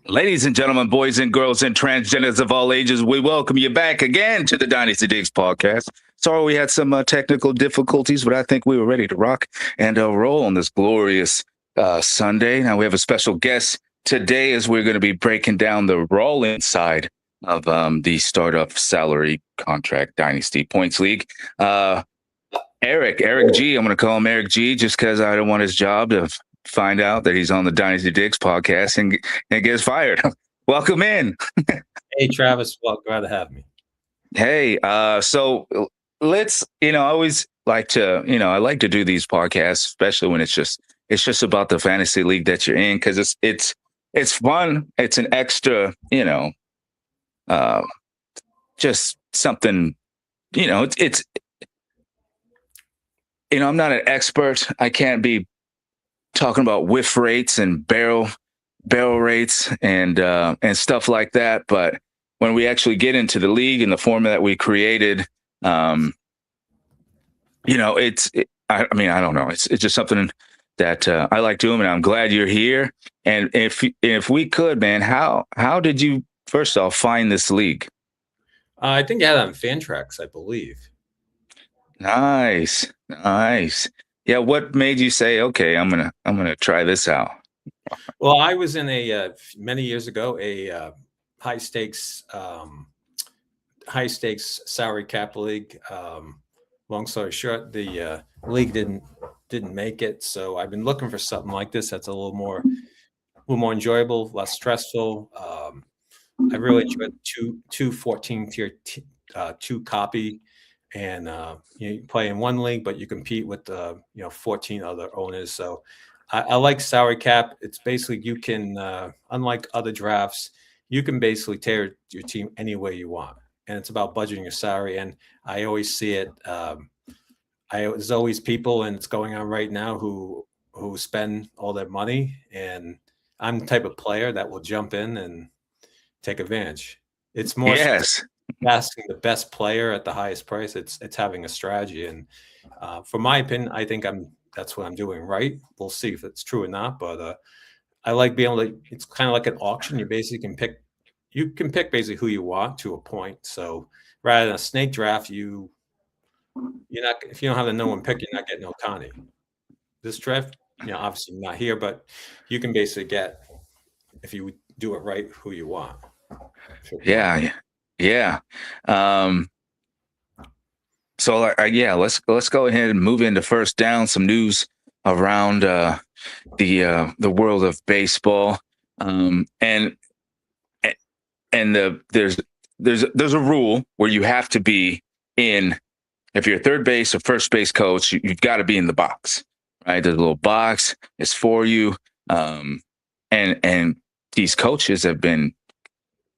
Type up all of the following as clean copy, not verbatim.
Ladies and gentlemen, boys and girls, and transgenders of all ages, we welcome you back again to the Dynasty Digs podcast. Sorry we had some technical difficulties, but I think we were ready to rock and roll on this glorious Sunday. Now we have a special guest today as we're going to be breaking down the Rawlings side of the startup salary contract Dynasty Points League. Eric G, I'm going to call him Eric G just because I don't want his job to find out that he's on the Dynasty Digs podcast and gets fired. Welcome in. Hey, Travis. Well, glad to have me. Hey, so let's, I always like to, I like to do these podcasts, especially when it's just about the fantasy league that you're in, because it's fun. It's an extra, just something, I'm not an expert. I can't be talking about whiff rates and barrel rates and stuff like that. But when we actually get into the league and the format that we created, I don't know. It's just something that I like doing, and I'm glad you're here. And if we could, man, how did you first off find this league? I think you had it on Fantrax, I believe. Nice. Yeah, what made you say, okay, I'm gonna try this out? Well, I was in many years ago a high stakes salary cap league. Long story short, the league didn't make it, so I've been looking for something like this that's a little more enjoyable, less stressful. I really enjoyed two 14-tier two copy. And you play in one league, but you compete with 14 other owners. So I like salary cap. It's basically you can, unlike other drafts, you can basically tailor your team any way you want, and it's about budgeting your salary. And I always see it. There's always people, and it's going on right now, who spend all their money, and I'm the type of player that will jump in and take advantage. It's more asking the best player at the highest price. It's having a strategy, and for my opinion, I think that's what I'm doing right. We'll see if it's true or not, but I like being able to. It's kind of like an auction. You basically can pick basically who you want to a point. So rather than a snake draft, you're not, if you don't have the no one pick, you're not getting Otani. This draft, obviously not here, but you can basically get, if you do it right, who you want. Yeah. So let's go ahead and move into first down. Some news around the world of baseball, and there's a rule where you have to be in. If you're a third base or first base coach, you've got to be in the box, right? There's a little box. It's for you, and these coaches have been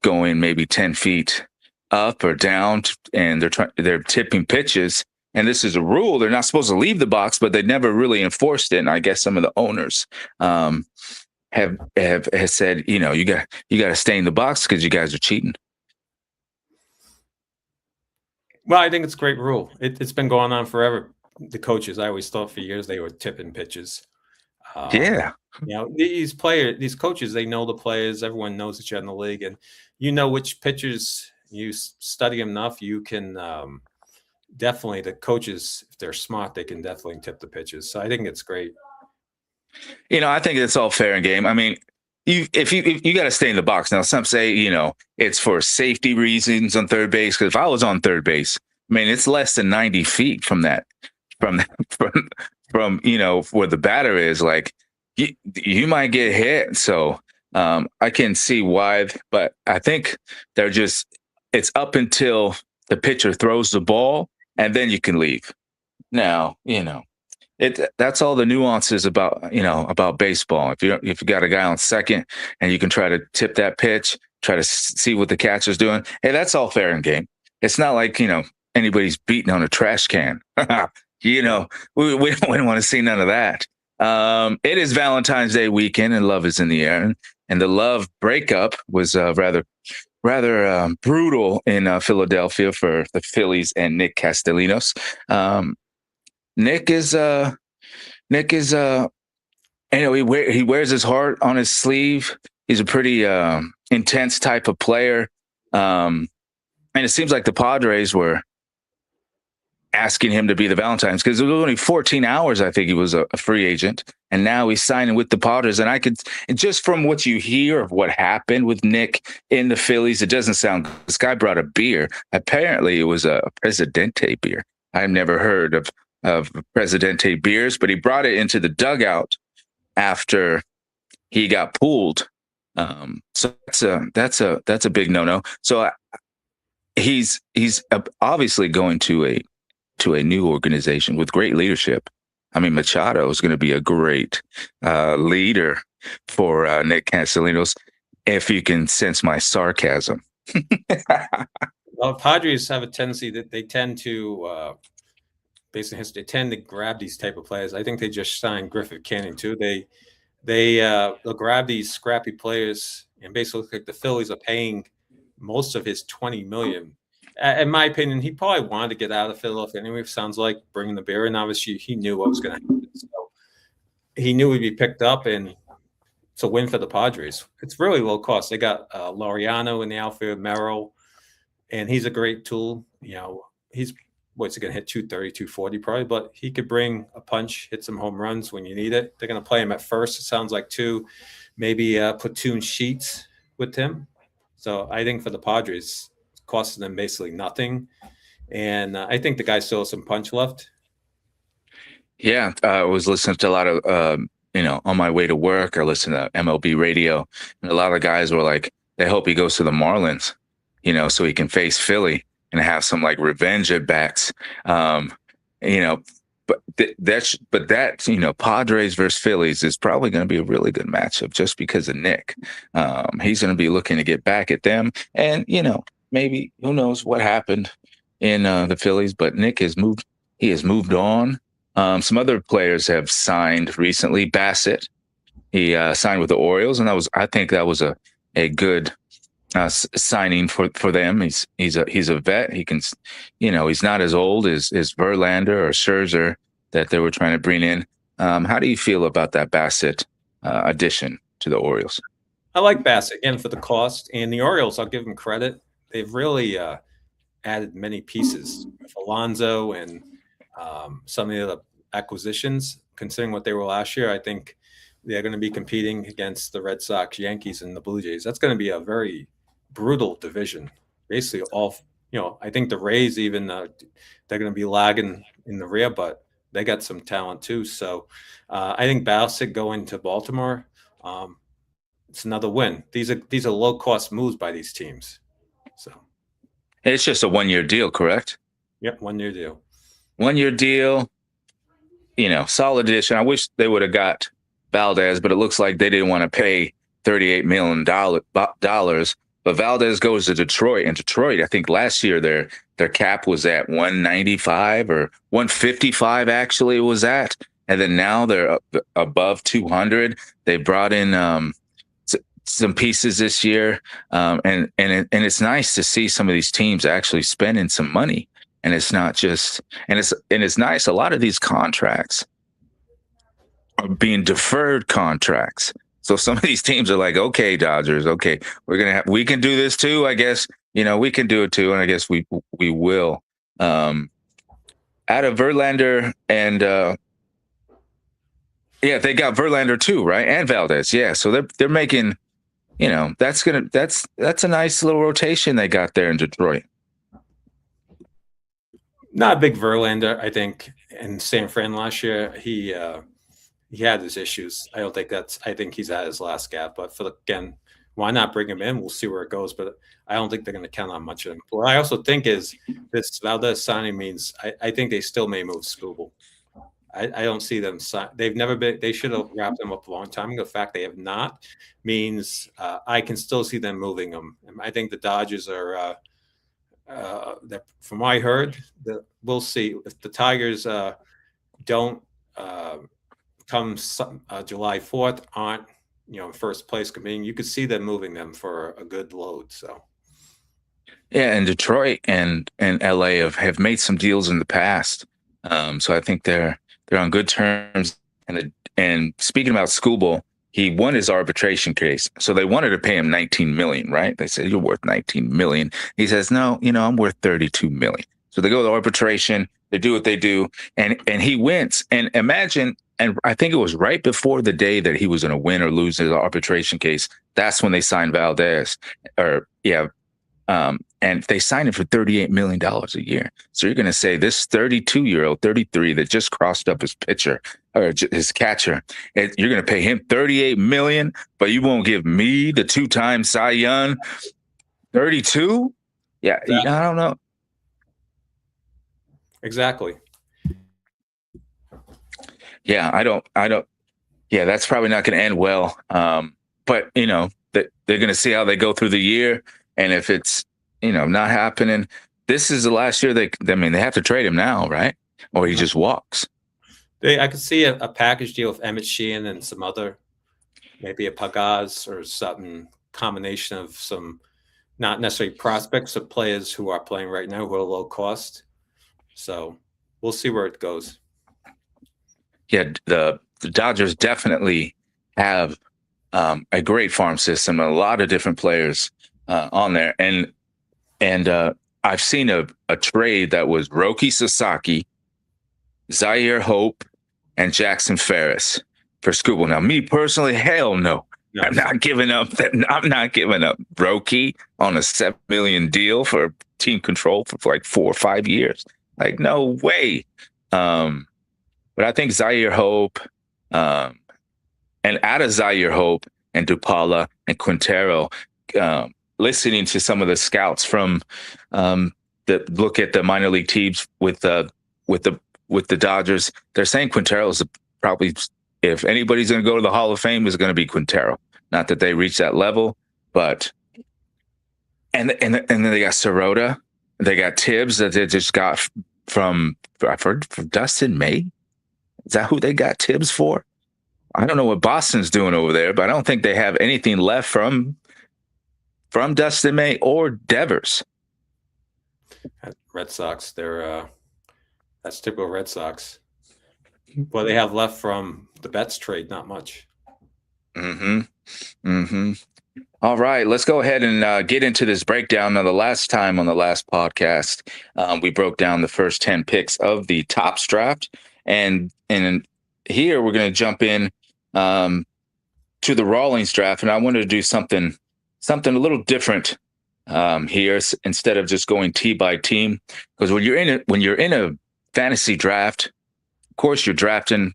going maybe 10 feet up or down, and they're tipping pitches. And this is a rule. They're not supposed to leave the box, but they never really enforced it. And I guess some of the owners have said, you got to stay in the box because you guys are cheating. Well, I think it's a great rule. It's been going on forever. The coaches, I always thought for years they were tipping pitches. These coaches, they know the players. Everyone knows that you're in the league, and which pitchers. You study enough, you can definitely, the coaches, if they're smart, they can definitely tip the pitches. So I think it's great. I think it's all fair and game. I mean, if you got to stay in the box. Now, some say, it's for safety reasons on third base. Because if I was on third base, I mean, it's less than 90 feet from where the batter is. Like, you might get hit. So I can see why, but I think it's up until the pitcher throws the ball, and then you can leave. Now, that's all the nuances about baseball. If you got a guy on second and you can try to tip that pitch, try to see what the catcher's doing, hey, that's all fair and game. It's not like, anybody's beating on a trash can. We don't want to see none of that. It is Valentine's Day weekend, and love is in the air. And the love breakup was rather brutal in Philadelphia for the Phillies and Nick Castellanos. Nick is he wears his heart on his sleeve. he's a pretty intense type of player. And it seems like the Padres were asking him to be the Valentine's because it was only 14 hours. I think he was a free agent, and now he's signing with the Padres. And and just from what you hear of what happened with Nick in the Phillies, it doesn't sound. This guy brought a beer. Apparently, it was a Presidente beer. I've never heard of Presidente beers, but he brought it into the dugout after he got pulled. So that's a big no-no. So he's obviously going to a new organization with great leadership. I mean, Machado is going to be a great leader for Nick Castellanos, if you can sense my sarcasm. Well, Padres have a tendency that they tend to, based on history, they tend to grab these type of players. I think they just signed Griffith Canning too. They'll grab these scrappy players, and basically like the Phillies are paying most of his $20 million. In my opinion, he probably wanted to get out of Philadelphia anyway. Sounds like bringing the beer in. Obviously, he knew what was going to happen. So he knew he'd be picked up, and it's a win for the Padres. It's really low cost. They got Laureano in the outfield, Merrill, and he's a great tool. You know, he's what's he going to hit 230, 240 probably, but he could bring a punch, hit some home runs when you need it. They're going to play him at first. It sounds like two, maybe platoon sheets with him. So I think for the Padres, it's costing them basically nothing. And I think the guy still has some punch left. Yeah, I was listening to a lot of, on my way to work, I listened to MLB radio, and a lot of guys were like, they hope he goes to the Marlins, so he can face Philly and have some like revenge at bats. But that Padres versus Phillies is probably going to be a really good matchup just because of Nick. He's going to be looking to get back at them, and maybe who knows what happened in the Phillies, but Nick has moved. He has moved on. Some other players have signed recently. Bassett, he signed with the Orioles, and I think that was a good signing for them. He's a vet. He can, he's not as old as Verlander or Scherzer that they were trying to bring in. How do you feel about that Bassett addition to the Orioles? I like Bassett again for the cost, and the Orioles. I'll give them credit. They've really added many pieces with Alonso and some of the other acquisitions. Considering what they were last year, I think they're going to be competing against the Red Sox, Yankees, and the Blue Jays. That's going to be a very brutal division. Basically, I think the Rays even they're going to be lagging in the rear, but they got some talent too. So I think Bassett going to Baltimore, it's another win. These are low cost moves by these teams. So it's just a 1-year deal, correct? Yep, 1-year deal. 1-year deal. Solid addition. I wish they would have got Valdez, but it looks like they didn't want to pay $38 million. But Valdez goes to Detroit, and Detroit, I think last year their cap was at 195 or 155 actually it was at, and then now they're above 200. They brought in some pieces this year, and it's nice to see some of these teams actually spending some money, and it's not just and it's nice. A lot of these contracts are being deferred contracts. So some of these teams are like, okay, Dodgers, okay, we can do this too. I guess, we can do it too. And I guess we will. Out of Verlander and, they got Verlander too, right? And Valdez. Yeah. So they're making, that's a nice little rotation they got there in Detroit. Not a big Verlander, I think. In San Fran last year, he had his issues. I think he's at his last gap. But again, why not bring him in? We'll see where it goes. But I don't think they're going to count on much of him. What I also think is this Valdez signing means I think they still may move Scooble. I don't see them sign. They've never been. They should have wrapped them up a long time ago. The fact they have not means I can still see them moving them. And I think the Dodgers are. From what I heard, we'll see if the Tigers don't. Come July 4th, aren't in first place competing, you could see them moving them for a good load. So, yeah, and Detroit and LA have made some deals in the past, so I think they're on good terms. And speaking about Scooble, he won his arbitration case. So they wanted to pay him 19 million, right? They said, you're worth 19 million. He says, no, I'm worth 32 million. So they go to arbitration, they do what they do, and he wins. And imagine, and I think it was right before the day that he was going to win or lose his arbitration case. That's when they signed Valdez, and they signed him for $38 million a year. So you're going to say this 32-year-old, 33, that just crossed up his pitcher or his catcher, and you're going to pay him $38 million, but you won't give me the 2-time Cy Young 32? Yeah, exactly. I don't know. Exactly. Yeah, I don't. Yeah, that's probably not going to end well. But they're going to see how they go through the year, and if it's not happening, this is the last year they have to trade him now, right? Or he just walks. I could see a package deal with Emmett Sheehan and some other, maybe a Pagaz or something, combination of some not necessarily prospects of players who are playing right now who are low cost. So we'll see where it goes. Yeah, the Dodgers definitely have a great farm system, a lot of different players on there, and I've seen a trade that was Roki Sasaki, Zaire Hope, and Jackson Ferris for Skubal. Now, me personally, hell no. I'm not giving up Roki on a $7 million deal for team control for like 4 or 5 years. Like, no way. But I think Zaire Hope, and out of Zaire Hope and Dupala and Quintero, listening to some of the scouts from that look at the minor league teams with the Dodgers, they're saying Quintero is probably, if anybody's going to go to the Hall of Fame, is going to be Quintero. Not that they reach that level, but and then they got Sirota, they got Tibbs that they just got from, I've heard, from Dustin May. Is that who they got Tibbs for? I don't know what Boston's doing over there, but I don't think they have anything left from Dustin May or Devers. Red Sox, that's typical Red Sox. Well, they have left from the Betts trade, not much. All right, let's go ahead and get into this breakdown. Now, the last time on the last podcast, we broke down the first 10 picks of the Topps draft, and here we're going to jump in to the Rawlings draft, and I wanted to do something a little different here, instead of just going team by team, because when you're in a fantasy draft, of course you're drafting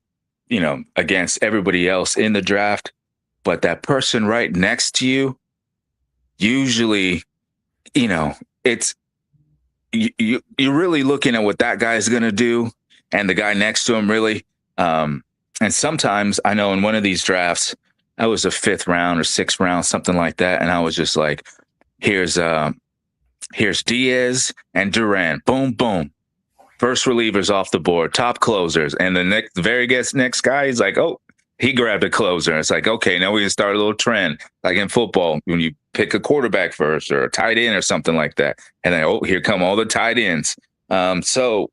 against everybody else in the draft, but that person right next to you, usually it's you're really looking at what that guy's going to do, and the guy next to him really, and sometimes I know in one of these drafts I was a 5th round or 6th round, something like that, and I was just like, here's Diaz and Duran, boom boom, first relievers off the board, top closers, and the next guy is like, oh, he grabbed a closer. It's like, okay, now we can start a little trend, like in football when you pick a quarterback first or a tight end or something like that, and then, oh, here come all the tight ends. What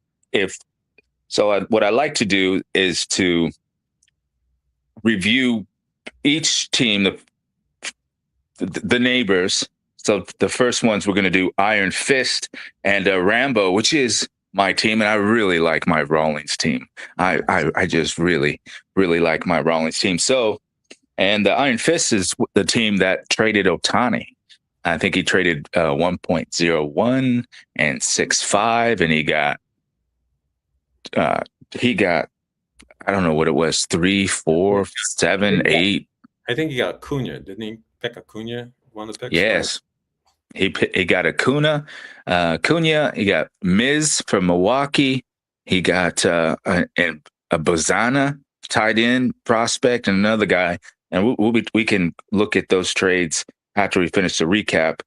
I like to do is to review each team, the neighbors. So the first ones we're going to do Iron Fist and Rambo, which is my team, and I really like my Rawlings team. I just really, really like my Rawlings team. So, and the Iron Fist is the team that traded Ohtani. I think he traded 1.01 and 6.5, and he got I don't know what it was, 3, 4, 7, 8. I think he got Acuna. Didn't he pick Acuna? One of the picks? Yes. He got Acuna. He got Miz from Milwaukee. He got a Bozana tight end prospect, and another guy. And we can look at those trades after we finish the recap.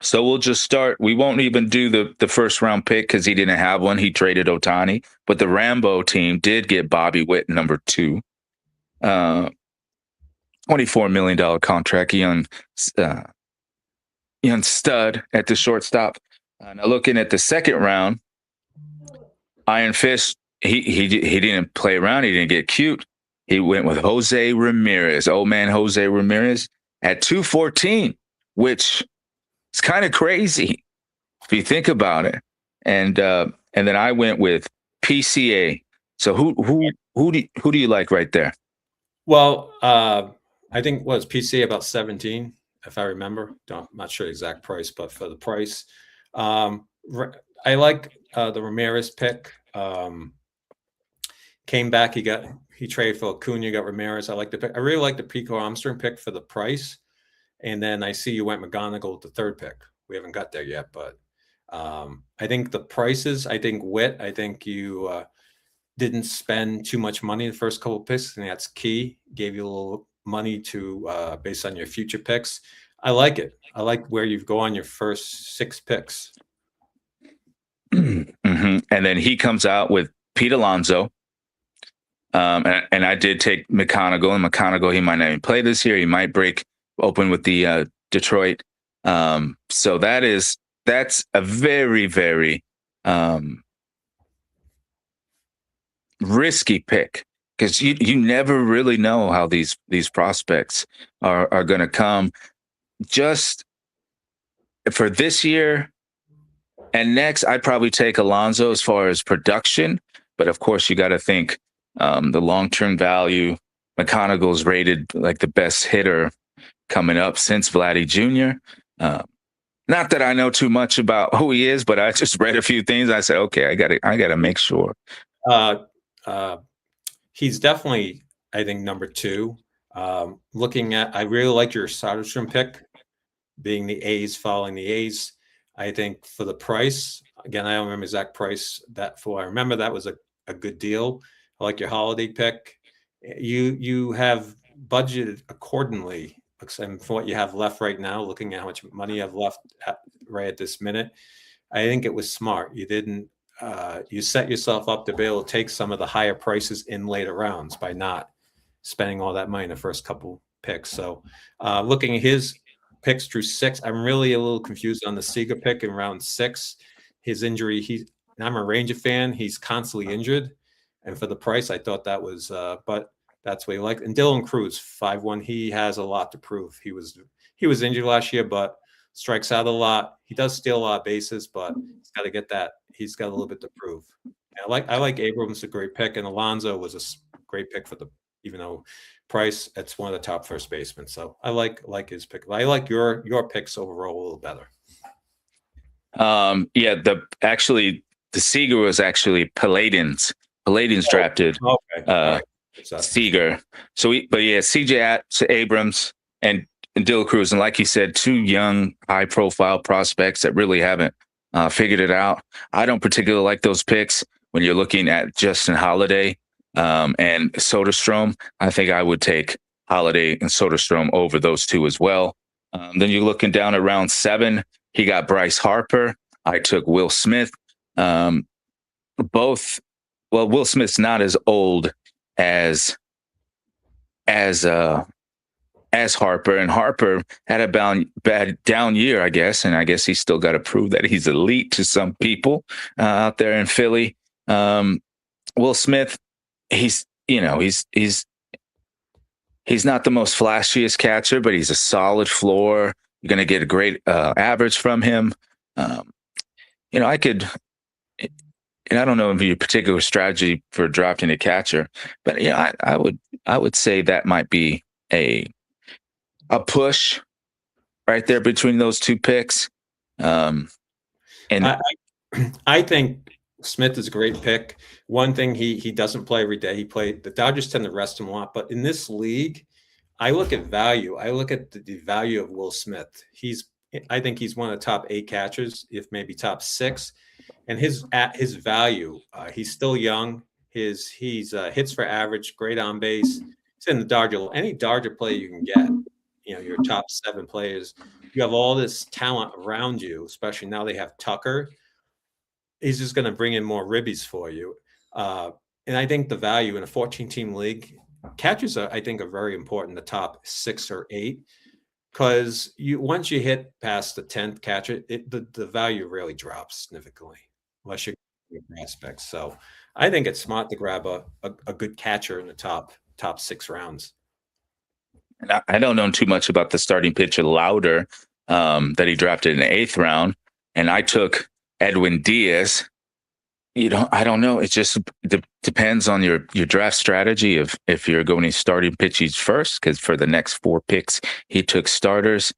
So we'll just start. We won't even do the first round pick because he didn't have one. He traded Ohtani, but the Rambo team did get Bobby Witt, number 2. $24 million contract, young stud at the shortstop. Now looking at the second round, Iron Fist, he didn't play around. He didn't get cute. He went with Jose Ramirez, old man Jose Ramirez, at 214, which is kind of crazy if you think about it. And then I went with PCA. So who do you like right there? Well, I think was PC about 17, if I remember. I'm not sure the exact price, but for the price, I like the Ramirez pick. Came back, he traded for Acuna, got Ramirez. I like the pick. I really like the Pico Armstrong pick for the price. And then I see you went McGonigal with the third pick. We haven't got there yet, but I think the prices, I think Witt, I think you didn't spend too much money in the first couple of picks, and that's key. Gave you a little money to based on your future picks. I like it. I like where you go on your first 6 picks. Mm-hmm. And then he comes out with Pete Alonso. And I did take McConaughey. And McConaughey, he might not even play this year. He might break open with the Detroit. So that's a very, very risky pick, because you never really know how these prospects are going to come. Just for this year and next, I'd probably take Alonso as far as production, but of course you got to think the long-term value. McConaughey's rated like the best hitter coming up since Vladdy Jr. Not that I know too much about who he is, but I just read a few things. I said, okay, I gotta make sure. He's definitely, I think, number 2. Looking at, I really like your Soderstrom pick, being the A's, following the A's. I think for the price, again, I don't remember exact price that for. I remember that was a good deal. I like your Holiday pick. You have budgeted accordingly, and for what you have left right now, looking at how much money you have left right at this minute, I think it was smart. You didn't. You set yourself up to be able to take some of the higher prices in later rounds by not spending all that money in the first couple picks. So, looking at his picks through 6, I'm really a little confused on the Seager pick in round 6. His injury, I'm a Ranger fan. He's constantly injured. And for the price, I thought that was, but that's what he liked. And Dylan Cruz, 5'1", he has a lot to prove. He was injured last year, but strikes out a lot. He does steal a lot of bases, but he's got to get that. He's got a little bit to prove. I like Abrams, a great pick, and Alonso was a great pick even though price, it's one of the top first basemen. So I like his pick. I like your picks overall a little better. Yeah, the Seager was actually Paladins. Paladins drafted Okay. Seager. But yeah, CJ Abrams and Dill Cruz, and like you said, 2 young, high-profile prospects that really haven't figured it out. I don't particularly like those picks when you're looking at Justin Holiday and Soderstrom. I think I would take Holiday and Soderstrom over those 2 as well. Then you're looking down at round 7. He got Bryce Harper. I took Will Smith. Will Smith's not as old as Harper, and Harper had a bad down year, I guess, and I guess he's still got to prove that he's elite to some people out there in Philly. Will Smith, he's not the most flashiest catcher, but he's a solid floor. You're going to get a great average from him. I don't know if your particular strategy for drafting a catcher, but I would say that might be a push right there between those 2 picks. And I think Smith is a great pick. One thing, he doesn't play every day. The Dodgers tend to rest him a lot, but in this league, I look at value. I look at the value of Will Smith. I think he's one of the top 8 catchers, if maybe top 6. And his value, he's still young. He's hits for average, great on base. He's in the Dodger. Any Dodger player you can get, your top 7 players. You have all this talent around you, especially now they have Tucker. He's just going to bring in more ribbies for you. And I think the value in a 14-team league, catchers are very important, the top 6 or 8. Because once you hit past the 10th catcher, the value really drops significantly, unless you're prospects. So I think it's smart to grab a good catcher in the top top 6 rounds. And I don't know too much about the starting pitcher Lauder that he drafted in the 8th round, and I took Edwin Diaz. I don't know. It just depends on your draft strategy of if you're going to starting pitchers first, because for the next 4 picks he took starters.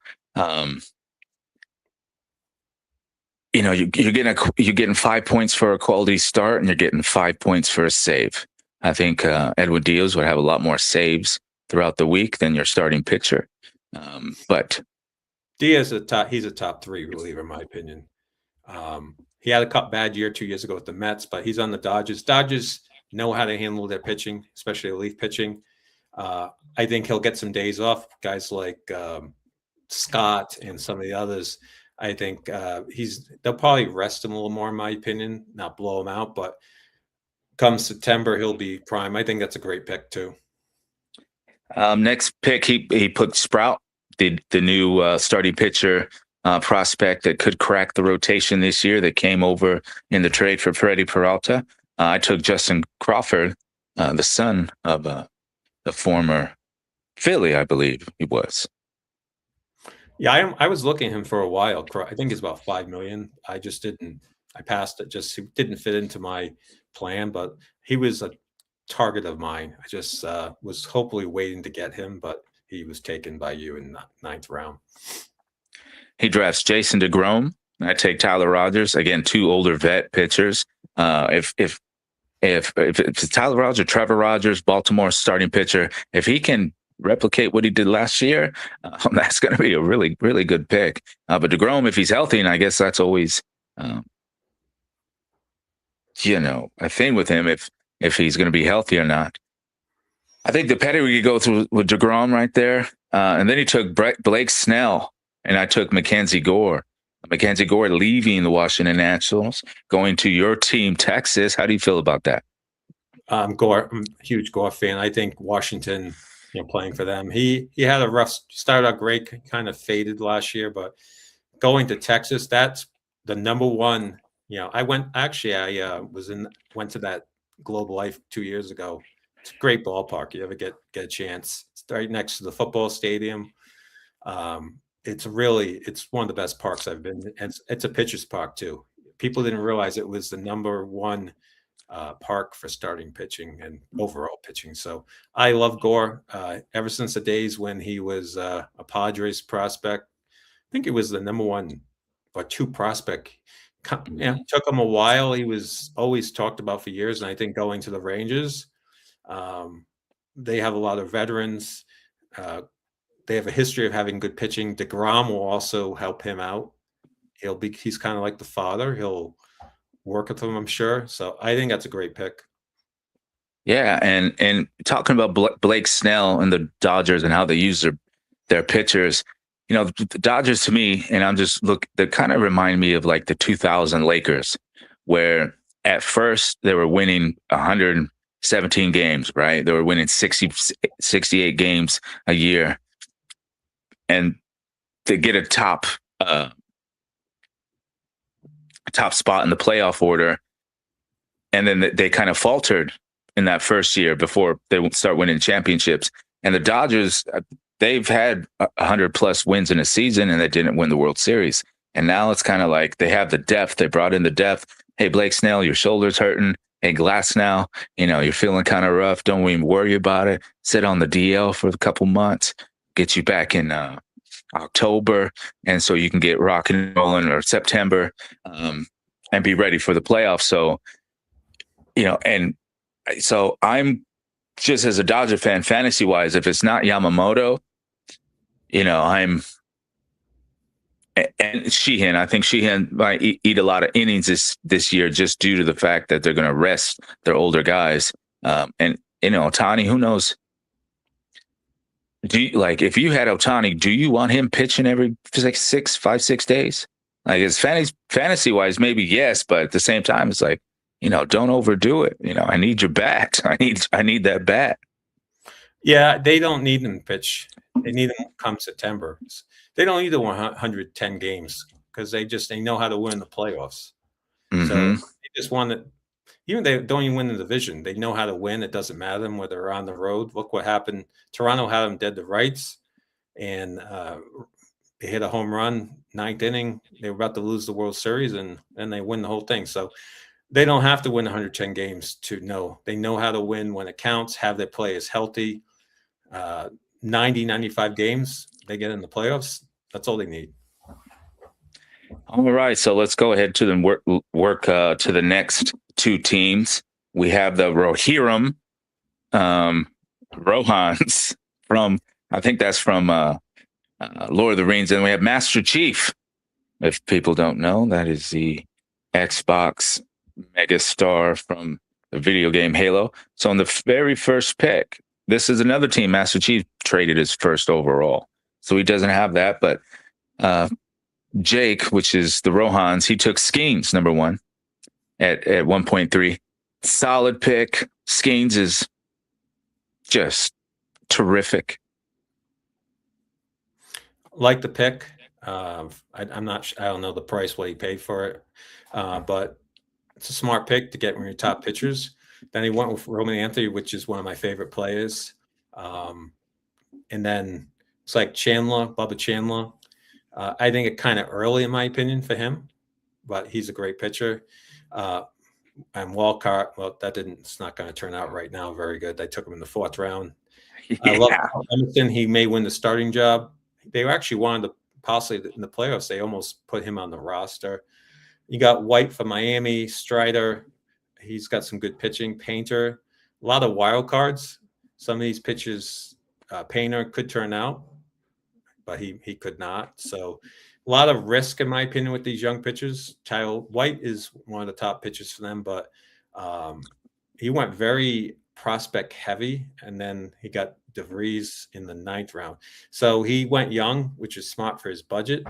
You're getting 5 points for a quality start, and you're getting 5 points for a save. I think Edwin Diaz would have a lot more saves throughout the week than your starting pitcher. But Diaz he's a top 3 reliever in my opinion. He had a bad year 2 years ago with the Mets, but he's on the Dodgers. Dodgers know how to handle their pitching, especially relief pitching. I think he'll get some days off. Guys like Scott and some of the others, I think they'll probably rest him a little more, in my opinion, not blow him out. But come September, he'll be prime. I think that's a great pick too. Next pick, he put Sprout, the new starting pitcher prospect that could crack the rotation this year, that came over in the trade for Freddie Peralta. I took Justin Crawford, the son of the former Philly, I believe he was. Yeah, I was looking at him for a while. I think it's about $5 million. I passed it. Just he didn't fit into my plan, but he was a target of mine. I just was hopefully waiting to get him, but he was taken by you in the 9th round. He drafts Jason DeGrom. I take Tyler Rogers, again, 2 older vet pitchers. If it's Tyler Rogers, Trevor Rogers, Baltimore starting pitcher, if he can replicate what he did last year, that's going to be a really, really good pick. But DeGrom, if he's healthy, and I guess that's always, a thing with him, if he's going to be healthy or not. I think the pedigree you go through with DeGrom right there. And then he took Blake Snell, and I took Mackenzie Gore. Mackenzie Gore leaving the Washington Nationals, going to your team, Texas. How do you feel about that? Gore, I'm a huge Gore fan. I think Washington, playing for them. He had a rough start out great, kind of faded last year, but going to Texas, that's the number one. I went to that Globe Life 2 years ago. It's a great ballpark. You ever get a chance? It's right next to the football stadium. It's one of the best parks I've been. And it's a pitcher's park too. People didn't realize it was the number one park for starting pitching and overall pitching. So I love Gore. Ever since the days when he was a Padres prospect, I think it was the number 1 or 2 prospect. Took him a while. He was always talked about for years. And I think going to the Rangers, they have a lot of veterans. They have a history of having good pitching. DeGrom will also help him out. He's kind of like the father. He'll work with him, I'm sure. So I think that's a great pick. Yeah, and talking about Blake Snell and the Dodgers and how they use their pitchers, the Dodgers to me, and I'm just they kind of remind me of like the 2000 Lakers, where at first they were winning 117 games, right? They were winning 68 games a year, and to get a top spot in the playoff order, and then they kind of faltered in that first year before they start winning championships. And the Dodgers, they've had 100+ wins in a season, and they didn't win the World Series. And now it's kind of like they have the depth. They brought in the depth. Hey, Blake Snell, your shoulder's hurting. Hey, Glasnow, you're feeling kind of rough. Don't even worry about it. Sit on the DL for a couple months. Get you back in October, and so you can get rocking and rolling, or September, and be ready for the playoffs. So, and so I'm just, as a Dodger fan, fantasy wise, if it's not Yamamoto, I'm, and Sheehan. I think Sheehan might eat a lot of innings this year, just due to the fact that they're going to rest their older guys. And Ohtani, who knows? If you had Ohtani, do you want him pitching every 5-6 days? Like, it's fantasy wise, maybe yes, but at the same time, it's like, don't overdo it. I need your bat. I need that bat. Yeah, they don't need him to pitch. They need him come September. They don't need the 110 games because they know how to win the playoffs. Mm-hmm. So they just want to. even they don't even win the division. They know how to win. It doesn't matter to them whether they're on the road. Look what happened. Toronto had them dead to rights, and they hit a home run, ninth inning. They were about to lose the World Series, and then they win the whole thing. So they don't have to win 110 games to know. They know how to win when it counts, have their players healthy. 90, 95 games, they get in the playoffs. That's all they need. All right, so let's go ahead to the work to the next two teams. We have the Rohirrim Rohans from, I think that's from Lord of the Rings, and we have Master Chief. If people don't know, that is the Xbox megastar from the video game Halo. So on the very first pick, this is another team Master Chief traded his first overall. So he doesn't have that, but Jake, which is the Rohans, he took Skeens number 1 at 1.3. Solid pick. Skeens is just terrific. Like the pick. I'm not. I don't know the price what he paid for it, but it's a smart pick to get one of your top pitchers. Then he went with Roman Anthony, which is one of my favorite players. And then it's like Bubba Chandler. I think it kind of early, in my opinion, for him, but he's a great pitcher. And Walcott, well, it's not going to turn out right now very good. I took him in the 4th round. Yeah. I love Emerson. He may win the starting job. They actually wanted to possibly in the playoffs. They almost put him on the roster. You got White from Miami, Strider. He's got some good pitching. Painter, a lot of wild cards. Some of these pitches, Painter could turn out, but he could not. So a lot of risk, in my opinion, with these young pitchers. Tyler White is one of the top pitchers for them, but he went very prospect heavy, and then he got DeVries in the 9th round. So he went young, which is smart for his budget.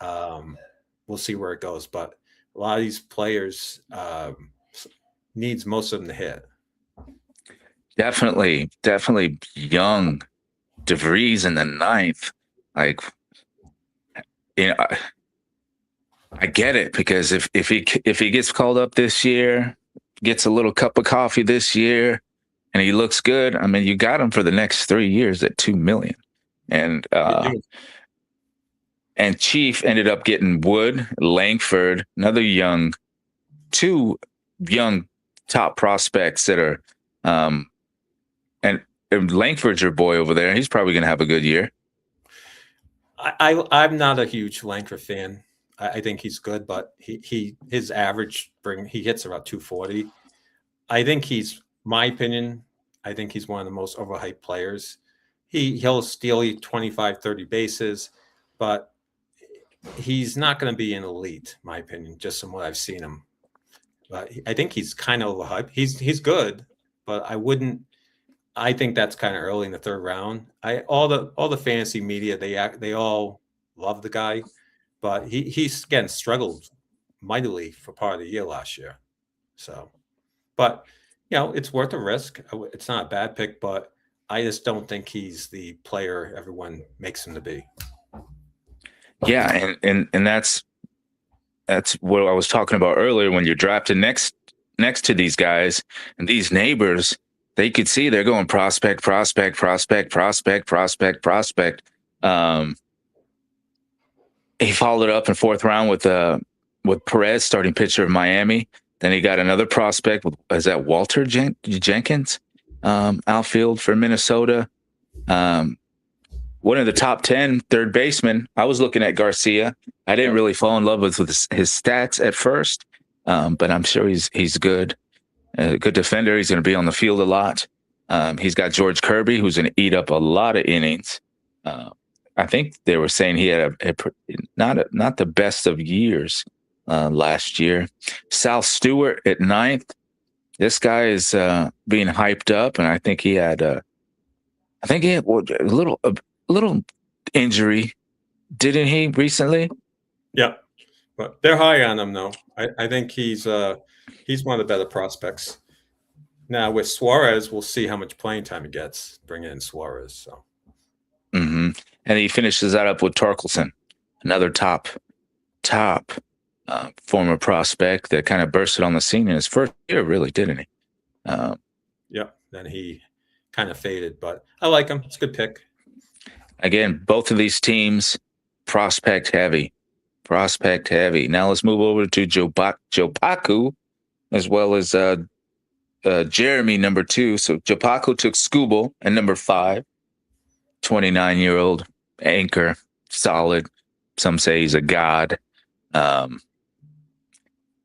We'll see where it goes, but a lot of these players needs most of them to hit. Definitely young. DeVries in the 9th. Like, you know, I get it, because if he gets called up this year, gets a little cup of coffee this year, and he looks good, I mean, you got him for the next 3 years at $2 million. And Chief ended up getting Wood, Langford, two young top prospects that are, and Langford's your boy over there. He's probably going to have a good year. I'm not a huge Langford fan. I think he's good, but his average he hits about 240. I think my opinion, I think he's one of the most overhyped players. He'll steal you 25, 30 bases, but he's not going to be an elite, my opinion, just from what I've seen him. But I think he's kind of overhyped. He's good, but I think that's kind of early in the 3rd round. All the fantasy media, they all love the guy, but he's again struggled mightily for part of the year last year. So, but it's worth a risk. It's not a bad pick, but I just don't think he's the player everyone makes him to be. Yeah, and that's what I was talking about earlier. When you're drafted next to these guys and these neighbors, they could see they're going prospect. He followed up in 4th round with Perez, starting pitcher of Miami. Then he got another prospect. Is that Walter Jenkins, outfield for Minnesota? One of the top 10 third basemen. I was looking at Garcia. I didn't really fall in love with his stats at first, but I'm sure he's good. A good defender. He's going to be on the field a lot. He's got George Kirby, who's going to eat up a lot of innings. I think they were saying he had not the best of years last year. Sal Stewart at 9th. This guy is being hyped up, and I think he had a little injury, didn't he, recently? Yeah, but they're high on him, though. I think he's one of the better prospects. Now with Suarez, we'll see how much playing time he gets. Bring in Suarez, so. Mm-hmm. And he finishes that up with Torkelson, another top former prospect that kind of bursted on the scene in his first year, really, didn't he? Yep. Then he kind of faded, but I like him. It's a good pick. Again, both of these teams prospect heavy. Prospect heavy. Now let's move over to Jopaku as well as Jeremy, number 2. So Jopaku took Scooble at number 5. 29-year-old anchor, solid. Some say he's a god. Then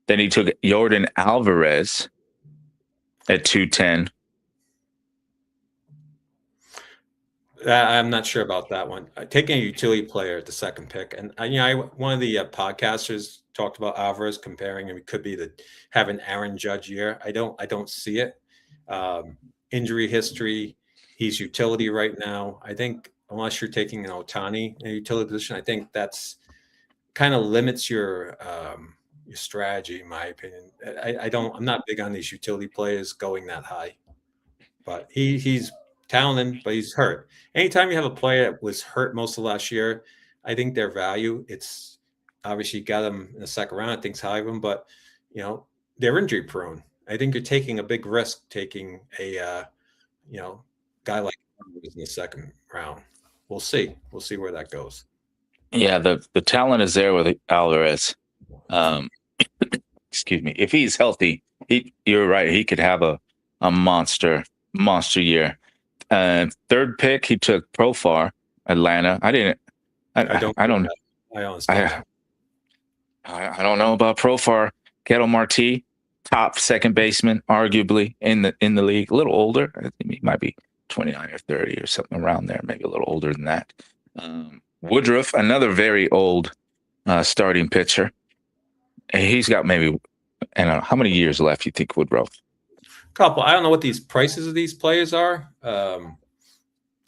he took Jordan Alvarez at 210. I'm not sure about that one. Taking a utility player at the second pick, and one of the podcasters talked about Alvarez comparing him. It could be the have an Aaron Judge year. I don't see it. Injury history. He's utility right now. I think unless you're taking an Ohtani in a utility position, I think that's kind of limits your strategy, in my opinion. I'm not big on these utility players going that high, but he's talented, but he's hurt. Anytime you have a player that was hurt most of last year, I think their value, it's obviously you got them in the second round, I think's high of them, but they're injury prone. I think you're taking a big risk taking a guy like in the second round. We'll see. We'll see where that goes. Yeah, the talent is there with Alvarez. Excuse me. If he's healthy, you're right. He could have a monster year. Third pick, he took Profar, Atlanta. I don't know about Profar. Ketel Marte, top second baseman, arguably in the league. A little older. I think he might be 29 or 30 or something around there. Maybe a little older than that. Woodruff, another very old starting pitcher. He's got maybe, I don't know, how many years left you think Woodruff? Couple. I don't know what these prices of these players are. I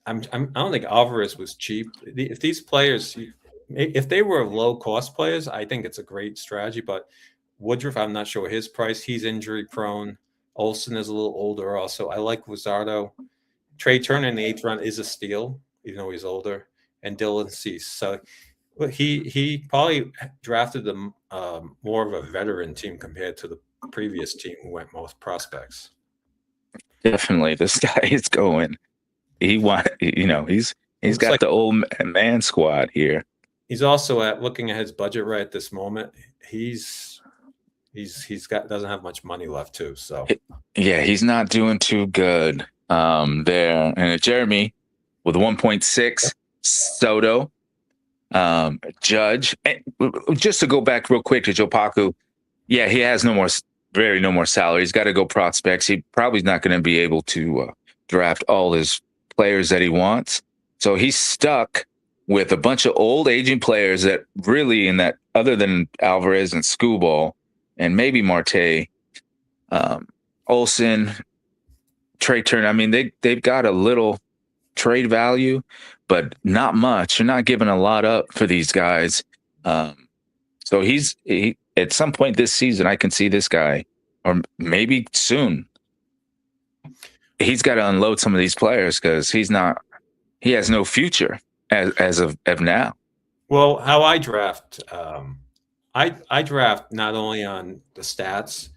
don't think Alvarez was cheap. If these players, if they were low cost players, I think it's a great strategy. But Woodruff, I'm not sure his price. He's injury prone. Olsen is a little older also. I like Luzardo. Trey Turner in the 8th round is a steal, even though he's older. And Dylan Cease. So he probably drafted them more of a veteran team compared to the previous team who went most prospects. Definitely, this guy is going. He's got like the old man squad here. He's also looking at his budget right at this moment. He's doesn't have much money left too. So yeah, he's not doing too good there. And Jeremy with 1.6, Soto, Judge. And just to go back real quick to Jopaku, yeah, he has no more salary. He's got to go prospects. He probably not going to be able to draft all his players that he wants. So he's stuck with a bunch of old aging players that really, in that, other than Alvarez and Scooble and maybe Marte, Olsen, Trey Turner. I mean, they've got a little trade value, but not much. You're not giving a lot up for these guys. So he at some point this season, I can see this guy, or maybe soon, he's got to unload some of these players because he has no future as of now. Well, how I draft, I draft not only on the stats,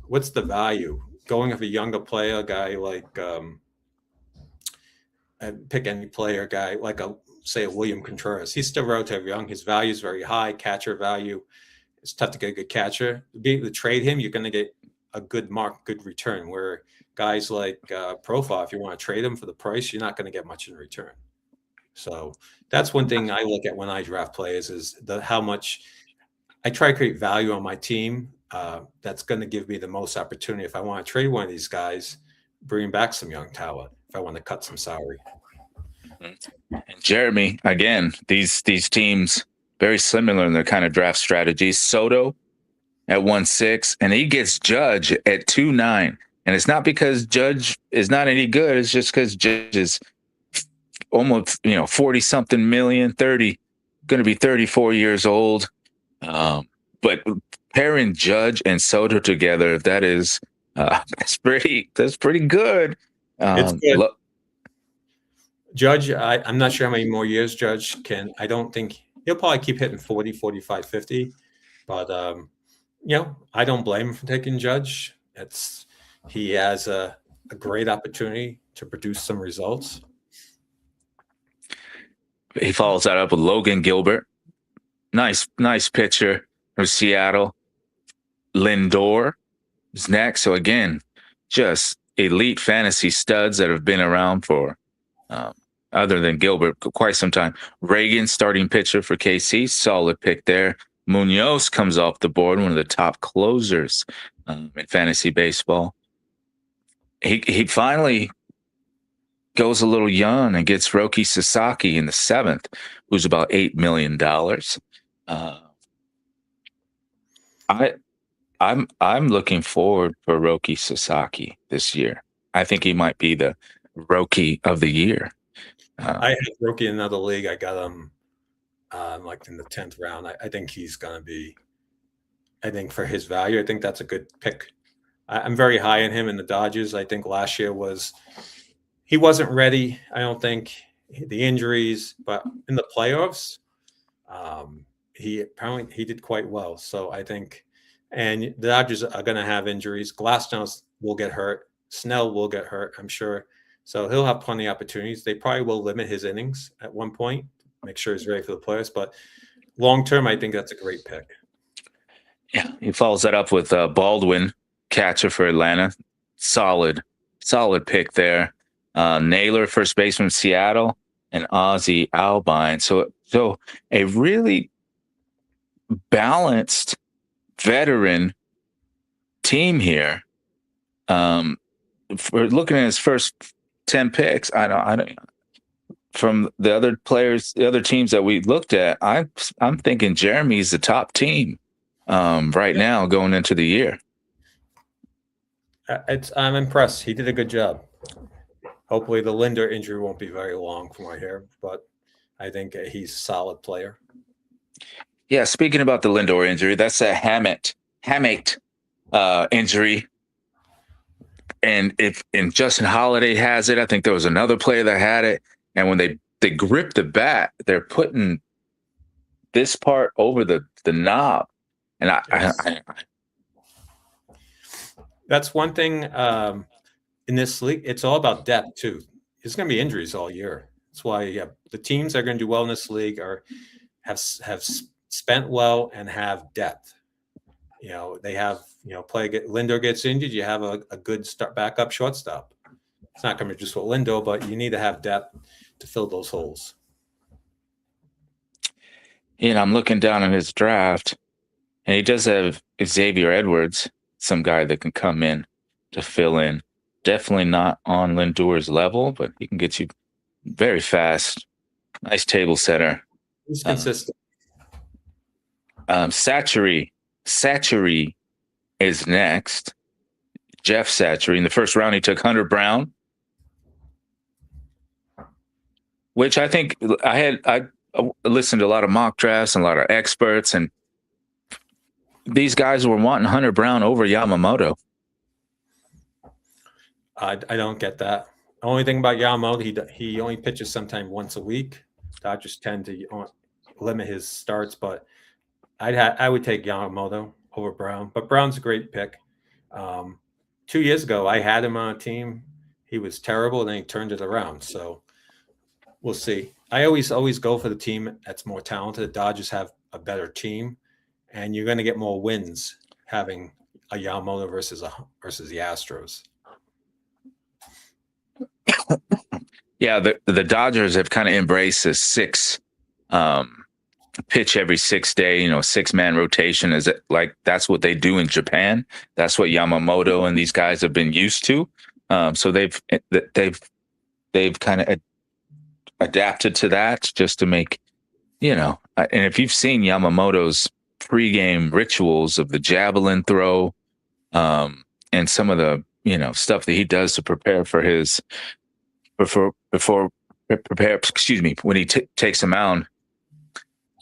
what's the value? Going with a younger player, guy like pick any player, guy like say a William Contreras. He's still relatively young. His value is very high. Catcher value. It's tough to get a good catcher. To be able to trade him, you're going to get a good return. Where guys like Profile, if you want to trade him for the price, you're not going to get much in return. So that's one thing I look at when I draft players is how much I try to create value on my team. That's going to give me the most opportunity. If I want to trade one of these guys, bring back some young talent. If I want to cut some salary. And Jeremy, again, these teams very similar in their kind of draft strategies. Soto at 1.6, and he gets Judge at 2.9. And it's not because Judge is not any good. It's just because Judge is almost 40-something million, going to be 34 years old. But pairing Judge and Soto together, that's pretty good. It's good. Judge, I'm not sure how many more years Judge can. I don't think he'll probably keep hitting 40, 45, 50. But I don't blame him for taking Judge. He has a great opportunity to produce some results. He follows that up with Logan Gilbert. Nice pitcher from Seattle. Lindor is next. So again, just elite fantasy studs that have been around for, other than Gilbert, quite some time. Reagan, starting pitcher for KC, solid pick there. Munoz comes off the board, one of the top closers in fantasy baseball. He finally goes a little young and gets Roki Sasaki in the 7th, who's about $8 million. I'm looking forward for Roki Sasaki this year. I think he might be the Roki of the year. I had Roki in another league. I got him like in the 10th round. I think he's going to be. I think for his value, I think that's a good pick. I'm very high in him in the Dodgers. I think last year he wasn't ready. I don't think the injuries, but in the playoffs, he did quite well. So I think, and the Dodgers are going to have injuries. Glasnow will get hurt. Snell will get hurt, I'm sure. So he'll have plenty of opportunities. They probably will limit his innings at one point, make sure he's ready for the playoffs. But long term, I think that's a great pick. Yeah, he follows that up with Baldwin, catcher for Atlanta. Solid pick there. Naylor, first baseman, Seattle, and Ozzie Albine. So a really balanced veteran team here. For looking at his first 10 picks, I don't. From the other players, the other teams that we looked at, I'm thinking Jeremy's the top team right now going into the year. I'm impressed. He did a good job. Hopefully the Lindor injury won't be very long from what I hear, but I think he's a solid player. Yeah, speaking about the Lindor injury, that's a hamate injury. And Justin Holiday has it, I think there was another player that had it. And when they grip the bat, they're putting this part over the knob. And I that's one thing in this league. It's all about depth too. There's going to be injuries all year. That's why the teams that are going to do well in this league have spent well and have depth. They have Lindor gets injured, you have a good backup shortstop. It's not going to be just with Lindor, but you need to have depth to fill those holes. I'm looking down on his draft, and he does have Xavier Edwards, some guy that can come in to fill in. Definitely not on Lindor's level, but he can get you very fast. Nice table setter. He's consistent. Satchery is next. Jeff Satchery. In the first round, he took Hunter Brown, which I think I listened to a lot of mock drafts and a lot of experts, and these guys were wanting Hunter Brown over Yamamoto. I don't get that. The only thing about Yamamoto, he only pitches sometime once a week. Dodgers tend to limit his starts, but I would take Yamamoto over Brown. But Brown's a great pick. 2 years ago, I had him on a team. He was terrible, and then he turned it around. So we'll see. I always go for the team that's more talented. The Dodgers have a better team, and you're going to get more wins having a Yamamoto versus the Astros. Yeah, the Dodgers have kind of embraced this six pitch every 6 day, 6-man rotation. Is it like that's what they do in Japan? That's what Yamamoto and these guys have been used to. So they've kind of adapted to that just to make, and if you've seen Yamamoto's pregame rituals of the javelin throw, and some of the, stuff that he does to prepare for his when he takes a mound,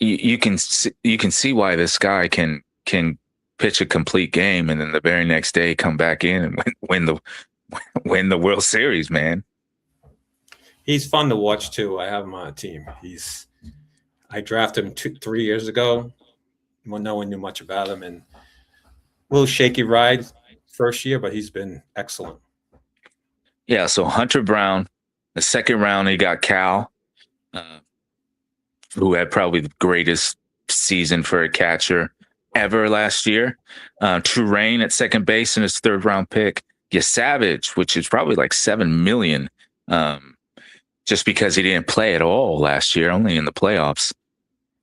you can see why this guy can pitch a complete game and then the very next day come back in and win the World Series, man. He's fun to watch too. I have him on a team. I drafted him 3 years ago. no one knew much about him, and a little shaky ride first year, but he's been excellent. Yeah, so Hunter Brown, the second round, he got Cal, uh, who had probably the greatest season for a catcher ever last year. Tulane at second base in his third round pick. Savage, which is probably like 7 million, just because he didn't play at all last year, only in the playoffs.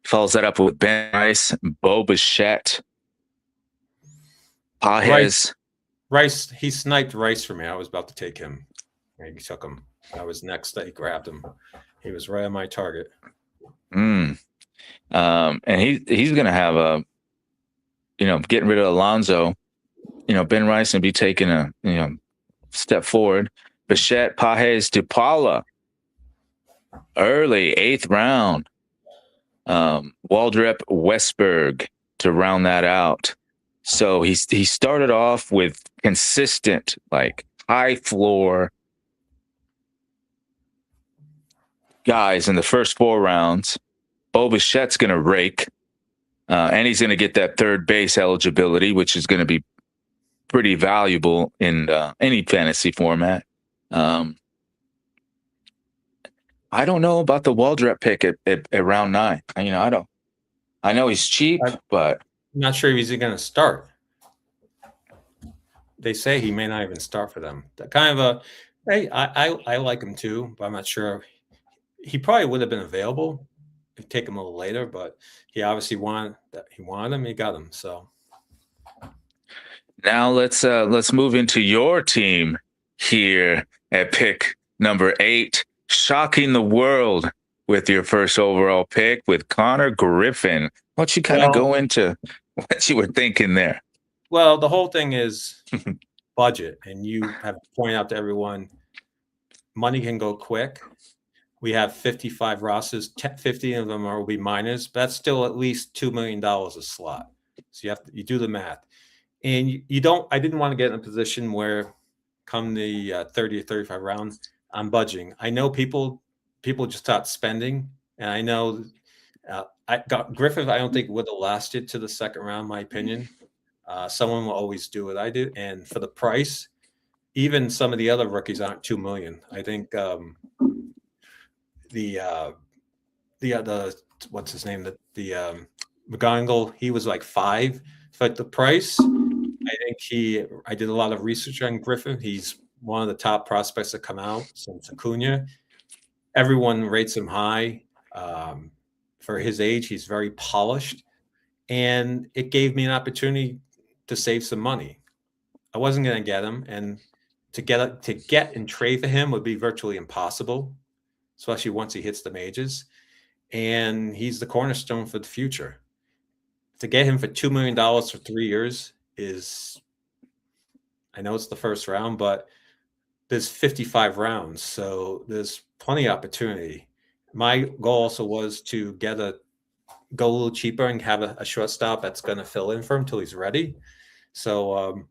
Follows that up with Ben Rice, Bo Bichette, Pages. Rice, he sniped Rice for me. I was about to take him. He took him. I was next that he grabbed him. He was right on my target. And he's going to have a, getting rid of Alonso, Ben Rice and be taking a, step forward. Bichette, Pages, DePaula, early 8th round. Waldrep, Westberg to round that out. So he started off with consistent, like high floor guys in the first 4 rounds. Bo Bichette's going to rake, and he's going to get that third base eligibility, which is going to be pretty valuable in any fantasy format. I don't know about the Waldrep pick at round 9. I know he's cheap, but I'm not sure if he's going to start. They say he may not even start for them. That kind of I like him too, but I'm not sure. He probably would have been available. It'd take him a little later, but he obviously wanted him. He got him. So now let's move into your team here at pick number 8, shocking the world with your first overall pick with Connor Griffin. Why don't you kind of go into what you were thinking there? Well, the whole thing is budget, and you have pointed out to everyone, money can go quick. We have 55 rosters, 50 of them will be minors, but that's still at least $2 million a slot. So you do the math, and I didn't want to get in a position where come the 30 or 35 round, I'm budging. I know people just start spending, and I know I got Griffith. I don't think would have lasted to the second round, in my opinion. Someone will always do what I do, and for the price, even some of the other rookies aren't $2 million. I think the what's his name, the McGonagall, he was like 5. But the price, I think I did a lot of research on Griffin. He's one of the top prospects that come out since Acuna. Everyone rates him high. For his age, he's very polished, and it gave me an opportunity to save some money. I wasn't going to get him, and to get and trade for him would be virtually impossible, especially once he hits the majors. And he's the cornerstone for the future. To get him for $2 million for 3 years is, I know it's the first round, but there's 55 rounds, so there's plenty of opportunity. My goal also was to go a little cheaper and have a shortstop that's going to fill in for him until he's ready. So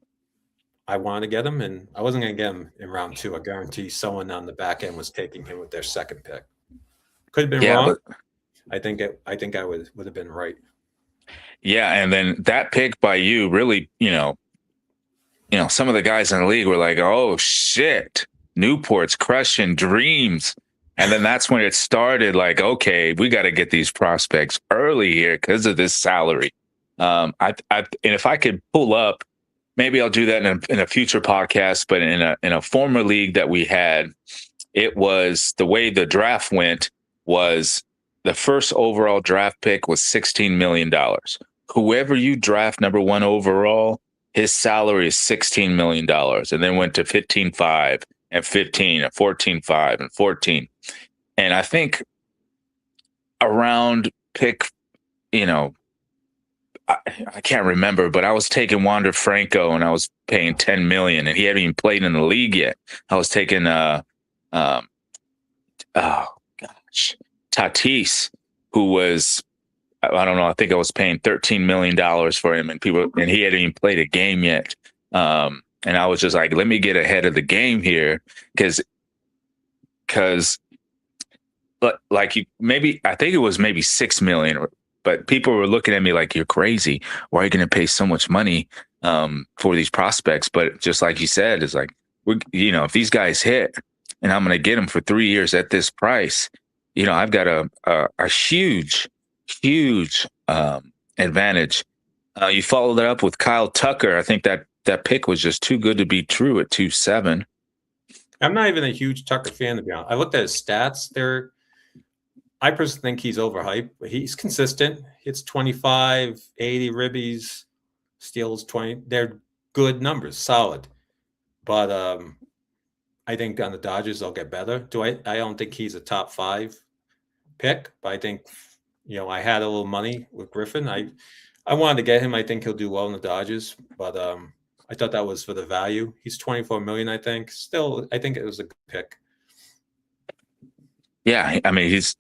I wanted to get him, and I wasn't going to get him in round 2. I guarantee someone on the back end was taking him with their second pick. Could have been wrong. But I think I would have been right. Yeah, and then that pick by you really, some of the guys in the league were like, "Oh shit, Newport's crushing dreams." And then that's when it started, like, okay, we got to get these prospects early here because of this salary. And if I could pull up, maybe I'll do that in a future podcast. But in a former league that we had, it was the way the draft went was the first overall draft pick was $16 million. Whoever you draft number 1 overall, his salary is $16 million, and then went to 15.5 and 15 and 14.5 and 14. And I think around pick, I can't remember, but I was taking Wander Franco and I was paying $10 million, and he hadn't even played in the league yet. I was taking Tatis, who was, I don't know, I think I was paying $13 million for him, and he hadn't even played a game yet. And I was just like, let me get ahead of the game here, because like I think it was maybe $6 million but people were looking at me like, you're crazy. Why are you going to pay so much money for these prospects? But just like you said, it's like, if these guys hit and I'm going to get them for 3 years at this price, I've got a huge, huge advantage. You followed it up with Kyle Tucker. I think that pick was just too good to be true at 2.7. I'm not even a huge Tucker fan, to be honest. I looked at his stats. I personally think he's overhyped, but he's consistent. Hits 25, 80 ribbies, steals 20. They're good numbers, solid. But I think on the Dodgers they'll get better. I don't think he's a top 5 pick, but I think I had a little money with Griffin. I wanted to get him. I think he'll do well in the Dodgers, but I thought that was for the value. He's 24 million, I think. Still, I think it was a good pick. Yeah, I mean he's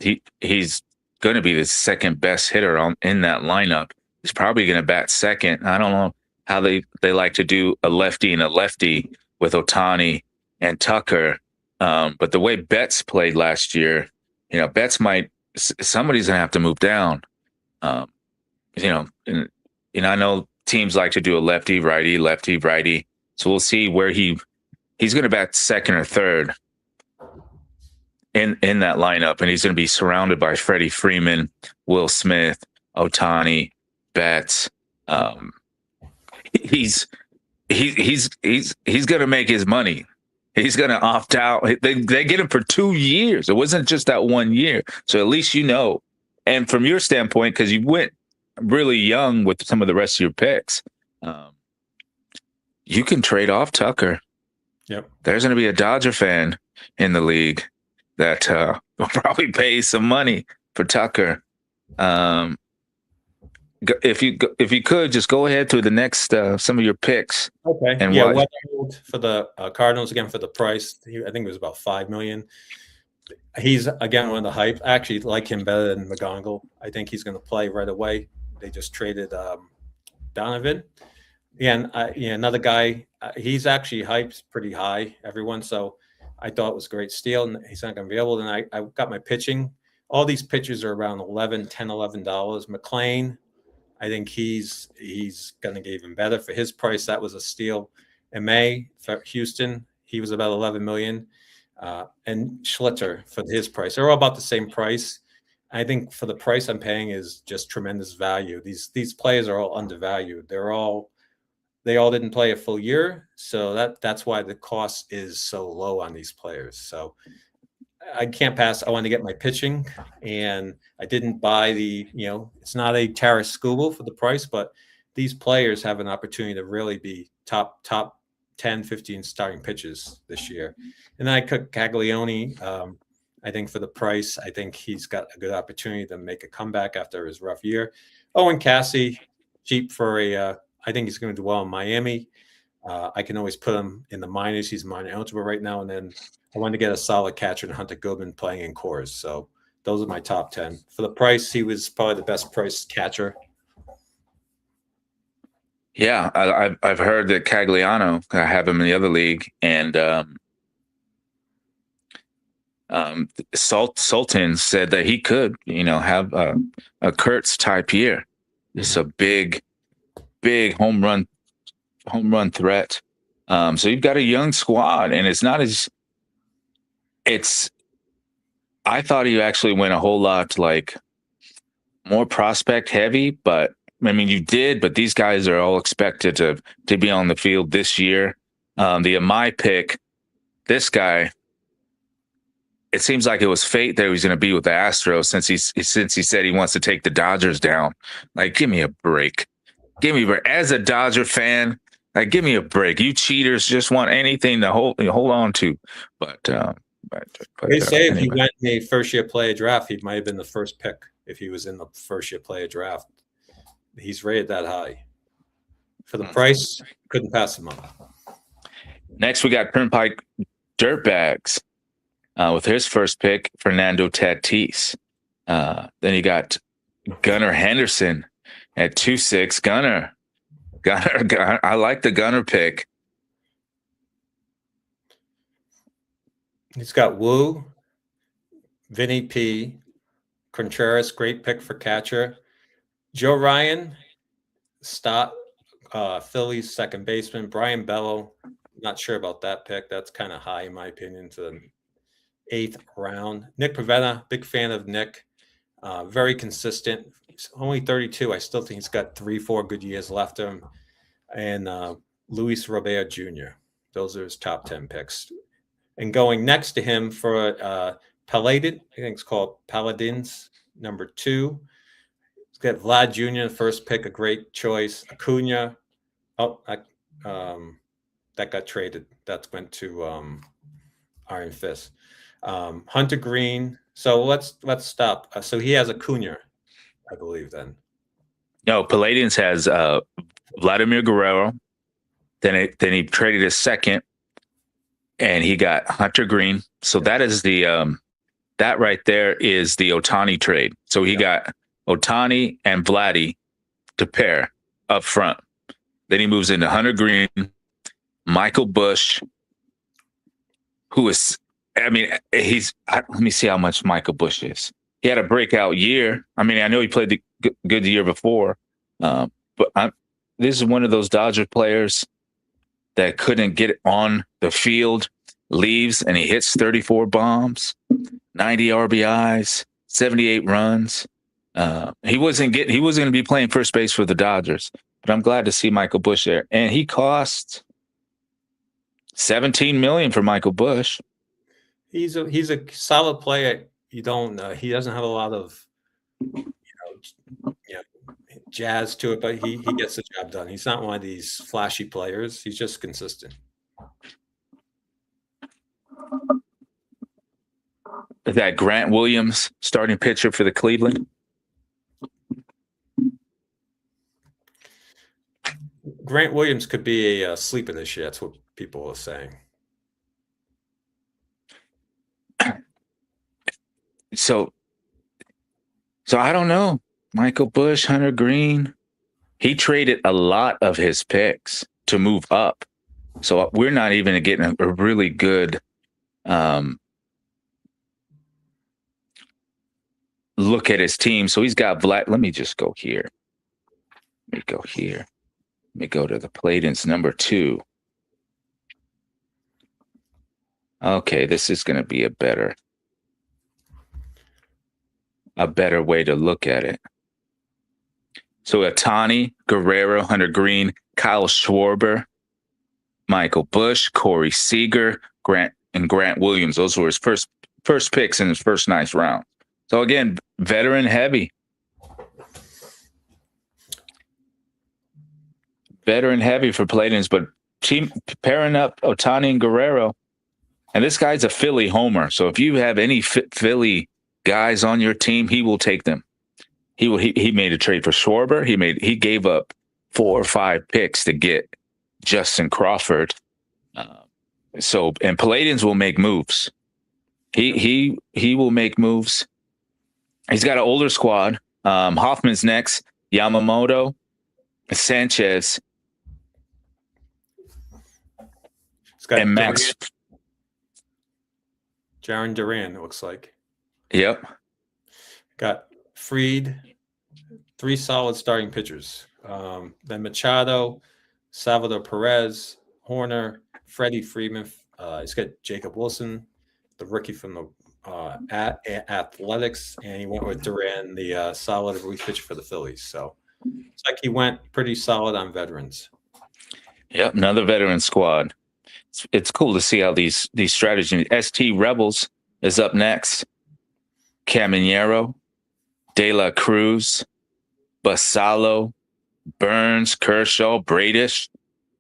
going to be the second best hitter in that lineup. He's probably going to bat second. I don't know how they like to do a lefty and a lefty with Ohtani and Tucker, but the way Betts played last year, Betts somebody's going to have to move down. And I know teams like to do a lefty righty, so we'll see where he's going to bat second or third in that lineup, and he's going to be surrounded by Freddie Freeman, Will Smith, Ohtani, Betts. He's going to make his money. He's going to opt out. They get him for 2 years. It wasn't just that 1 year. So at least and from your standpoint, because you went really young with some of the rest of your picks, you can trade off Tucker. Yep. There's going to be a Dodger fan in the league that will probably pay some money for Tucker. If you could just go ahead through the next some of your picks. Okay. And yeah, Weatherford for the Cardinals again for the price. I think it was about $5 million. He's again one of the hype. I actually like him better than McGonagall. I think he's going to play right away. They just traded Donovan. And another guy. He's actually hyped pretty high. Everyone. So I thought it was a great steal, and he's not going to be able. And I got my pitching. All these pitchers are around $11. McLean, I think he's going to get even better for his price. That was a steal. In May for Houston, he was about $11 million. And Schlitter for his price. They're all about the same price. I think for the price I'm paying is just tremendous value. These players are all undervalued. They all didn't play a full year, so that's why the cost is so low on these players. So I can't pass. I want to get my pitching, and I didn't buy it's not a Taras Skubal for the price, but these players have an opportunity to really be top 10, 15 starting pitches this year. And then I cook Caglione. I think for the price, I think he's got a good opportunity to make a comeback after his rough year. Owen Cassie, cheap for I think he's going to do well in Miami. I can always put him in the minors. He's minor eligible right now. And then I wanted to get a solid catcher in Hunter Goodman playing in Coors. So those are my top 10. For the price, he was probably the best priced catcher. Yeah, I've heard that Cagliano, I have him in the other league, and Sultan said that he could, have a Kurtz type year. It's a big home run threat. So you've got a young squad, and it's not as I thought he actually went a whole lot like more prospect heavy, but I mean you did, but these guys are all expected to be on the field this year. The Amai pick, this guy, it seems like it was fate that he was going to be with the Astros since he said he wants to take the Dodgers down. Like, give me a break. As a Dodger fan, like, give me a break. You cheaters just want anything to hold on to. But they say if he went in a first-year player draft, he might have been the first pick if he was in the first-year player draft. He's rated that high. For the price, couldn't pass him up. Next, we got Turnpike Dirtbags with his first pick, Fernando Tatis. Then you got Gunnar Henderson at 2.6. Gunnar. I like the Gunnar pick. He's got Wu, Vinny P, Contreras, great pick for catcher. Joe Ryan, start Phillies second baseman. Brian Bello, not sure about that pick. That's kind of high in my opinion to the 8th round. Nick Pavetta, big fan of Nick. Very consistent. He's only 32. I still think he's got 3-4 good years left of him. And Luis Robert Jr. Those are his top 10 picks. And going next to him for Paladin, I think it's called Paladins, number 2. He's got Vlad Jr., the first pick, a great choice. Acuna. Oh, that got traded. That went to Iron Fist. Hunter Green. So let's stop. So he has Acuna, I believe. Then No, Palladians has Vladimir Guerrero. Then he traded his second, and he got Hunter Green. So that is the that right there is the Otani trade. So he got Otani and Vladdy to pair up front. Then he moves into Hunter Green, Michael Busch, who is, I mean, let me see how much Michael Busch is. He had a breakout year. I mean, I know he played the good year before, but this is one of those Dodger players that couldn't get on the field, leaves, and he hits 34 bombs, 90 RBIs, 78 runs. He wasn't going to be playing first base for the Dodgers, but I'm glad to see Michael Busch there. And he cost $17 million for Michael Busch. He's a solid player. He doesn't have a lot of jazz to it, but he gets the job done. He's not one of these flashy players. He's just consistent. That Grant Williams starting pitcher for the Cleveland. Grant Williams could be a sleeper this year. That's what people are saying. So I don't know. Michael Busch, Hunter Green, he traded a lot of his picks to move up. So we're not even getting a really good look at his team. So he's got Let me just go here. Let me go here. Let me go to the Palladians, number 2. Okay, this is going to be a better way to look at it. So Otani, Guerrero, Hunter Green, Kyle Schwarber, Michael Busch, Corey Seager, Grant Williams. Those were his first picks in his first nice round. So again, veteran heavy. Veteran heavy for Palladians, but team pairing up Otani and Guerrero. And this guy's a Philly homer. So if you have any Philly guys on your team, he will take them. He made a trade for Schwarber. He gave up 4 or 5 picks to get Justin Crawford. And Palladians will make moves. He will make moves. He's got an older squad. Hoffman's next. Yamamoto, Sanchez, and Max. Jaron Duran, it looks like. Yep. Got Fried, 3 solid starting pitchers. Then Machado, Salvador Perez, Horner, Freddie Freeman. He's got Jacob Wilson, the rookie from the Athletics, and he went with Duran, the solid relief pitcher for the Phillies. So it's like he went pretty solid on veterans. Yep, another veteran squad. It's cool to see how these strategies. ST Rebels is up next. Caminero, De La Cruz, Basallo, Burns, Kershaw, Bradish.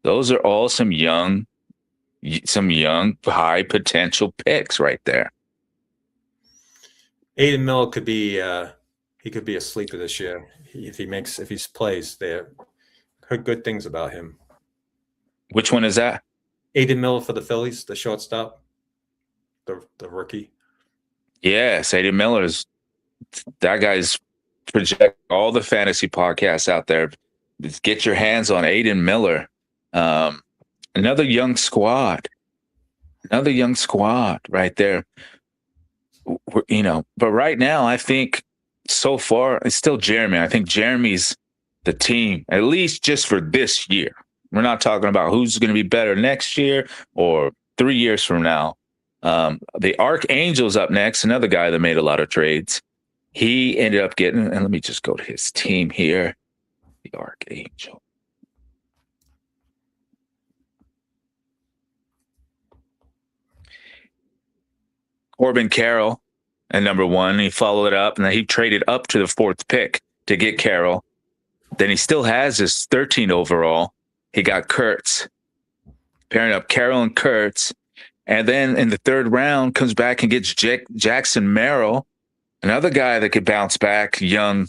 Those are all some young, high potential picks right there. Aiden Miller could be he could be a sleeper this year if he plays. There, heard good things about him. Which one is that? Aiden Miller for the Phillies, the shortstop, the rookie. Yes, Aiden Miller's that guy's project all the fantasy podcasts out there. Get your hands on Aiden Miller. Another young squad right there. But right now I think so far, it's still Jeremy. I think Jeremy's the team, at least just for this year. We're not talking about who's going to be better next year or 3 years from now. The Archangel's up next, another guy that made a lot of trades. He ended up getting, and let me just go to his team here. The Archangel. Corbin Carroll at number 1. He followed it up, and then he traded up to the 4th pick to get Carroll. Then he still has his 13 overall. He got Kurtz, pairing up Carroll and Kurtz. And then in the 3rd round, comes back and gets Jackson Merrill, another guy that could bounce back, young,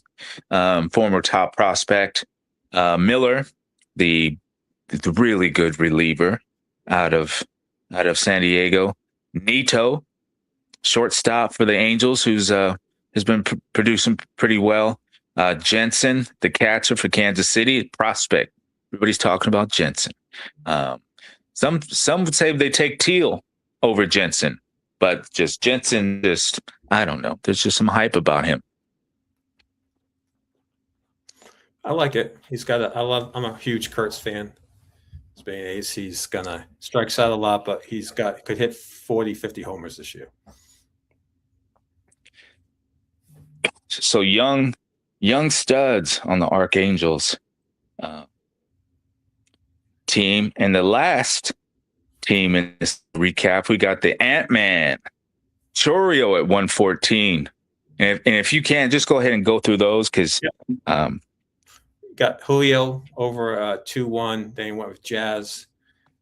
former top prospect. Miller, the really good reliever out of San Diego. Nito, shortstop for the Angels, who's has been producing pretty well. Jensen, the catcher for Kansas City, prospect. Everybody's talking about Jensen. Some would say they take Teal over Jensen, but just Jensen, I don't know. There's just some hype about him. I like it. I'm a huge Kurtz fan. He's gonna strikes out a lot, but could hit 40, 50 homers this year. So young studs on the Archangels team. And the last team in this recap, we got the Ant-Man, Chorio at 114. And if you can, just go ahead and go through those because got Julio over 2-1. Then he went with Jazz,